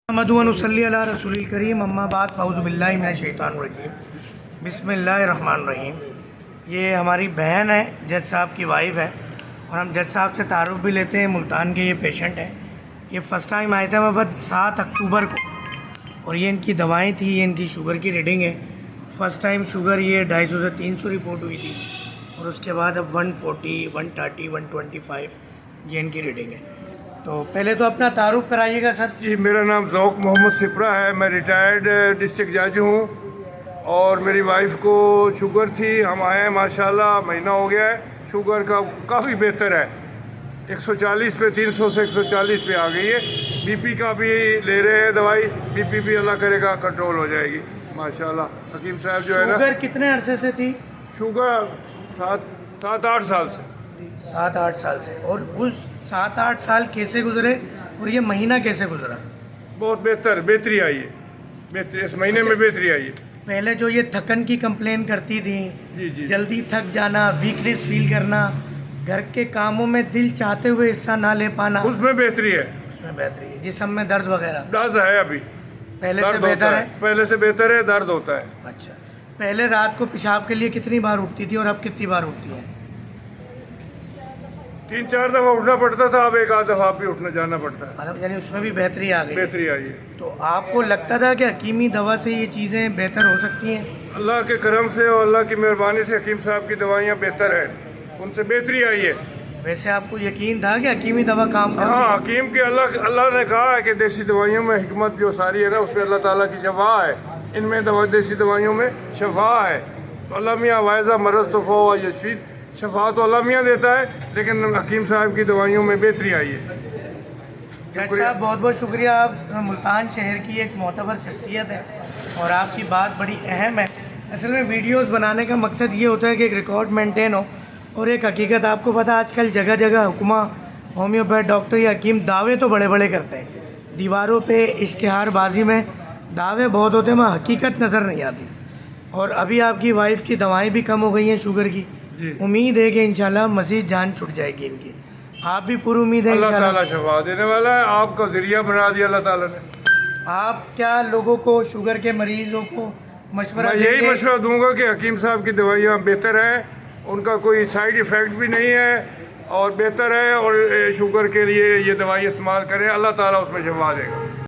महमदुसल्ली अला रसूलिल करीम अम्मा बाद फ़ौज़ुबिल्लाहि मिनश शैतानिर रजीम बिस्मिल्लाहिर्रहमानिर्रहीम। ये हमारी बहन है, जज साहब की वाइफ है और हम जज साहब से तारुफ भी लेते हैं। मुल्तान के ये पेशेंट है। ये फ़र्स्ट टाइम आए थे वह 7 अक्टूबर को और ये इनकी दवाएं थी, ये इनकी शुगर की रीडिंग है। फ़र्स्ट टाइम शुगर ये 250 से 300 रिपोर्ट हुई थी और उसके बाद अब 140, 130, 125 ये इनकी रीडिंग है। तो पहले तो अपना तारुफ कराइएगा सर। जी, मेरा नाम ज़ौक़ मोहम्मद सिपरा है। मैं रिटायर्ड डिस्ट्रिक्ट जज हूँ और मेरी वाइफ को शुगर थी। हम आए हैं माशाल्लाह, महीना हो गया है। शुगर का काफ़ी बेहतर है, 140 पे 300 से 140 पे आ गई है। बीपी का भी ले रहे हैं दवाई, बीपी भी अल्लाह करेगा कंट्रोल हो जाएगी माशाल्लाह। हकीम साहब जो है ना, शुगर कितने अरसे से थी? शुगर 7-8 साल से। 7-8 साल से। और उस 7-8 साल कैसे गुजरे और ये महीना कैसे गुजरा? बहुत बेहतरी आई है। इस महीने में बेहतरी आई है। पहले जो ये थकन की कंप्लेन करती थी, जी। जल्दी थक जाना, वीकनेस फील करना, घर के कामों में दिल चाहते हुए हिस्सा ना ले पाना, उसमें बेहतरी है। उसमें बेहतरी है। जिस्म में दर्द वगैरह दर्द है, अभी पहले से बेहतर है? पहले से बेहतर है, दर्द होता है। अच्छा, पहले रात को पेशाब के लिए कितनी बार उठती थी और अब कितनी बार उठती है? 3-4 दफ़ा उठना पड़ता था, अब 1-8 दफ़ा भी उठना जाना पड़ता है। मतलब यानी उसमें भी बेहतरी आ गई? बेहतरी आई है। तो आपको लगता था कि हकीमी दवा से ये चीज़ें बेहतर हो सकती हैं? अल्लाह के करम से और अल्लाह की मेहरबानी से हकीम साहब की दवाइयाँ बेहतर है, उनसे बेहतरी आई है। वैसे आपको यकीन था कि हकीमी दवा काम करती है? हाँ, हकीम के अल्लाह ने कहा है कि देसी दवाइयों में हिकमत जो सारी है ना, उसमें अल्लाह ताला की शफा है। इनमें देसी दवाइयों में शफा है। तो अल्लाह मियाँ वायज़ा मरज़ तो फ़ो यशीद, शफा तो अल्लाह मियाँ देता है, लेकिन हकीम साहब की दवाइयों में बेहतरी आई है। जज साहब बहुत बहुत शुक्रिया। आप मुल्तान शहर की एक मोतबर शख्सियत है और आपकी बात बड़ी अहम है। असल में वीडियोस बनाने का मकसद ये होता है कि एक रिकॉर्ड मेंटेन हो और एक हकीकत। आपको पता है आजकल जगह जगह हुक्मा, होम्योपैथ डॉक्टर या हकीम दावे तो बड़े बड़े करते हैं, दीवारों पे इश्तिहारबाजी में दावे बहुत होते हैं, वहाँ हकीकत नज़र नहीं आती। और अभी आपकी वाइफ की दवाएँ भी कम हो गई हैं शुगर की। उम्मीद है कि इंशाल्लाह मज़ीद जान छुट जाएगी इनकी। आप भी पूरी उम्मीद है अल्लाह इंशाल्लाह। ताला शफा देने वाला है। आपका ज़रिया बना दिया अल्लाह ताला ने। आप क्या लोगों को, शुगर के मरीजों को मशवरा मैं यही मशवरा दूंगा कि हकीम साहब की दवाइयाँ बेहतर हैं, उनका कोई साइड इफ़ेक्ट भी नहीं है और बेहतर है। और शुगर के लिए ये दवाई इस्तेमाल करें, अल्लाह ताला उसमें शफा देगा।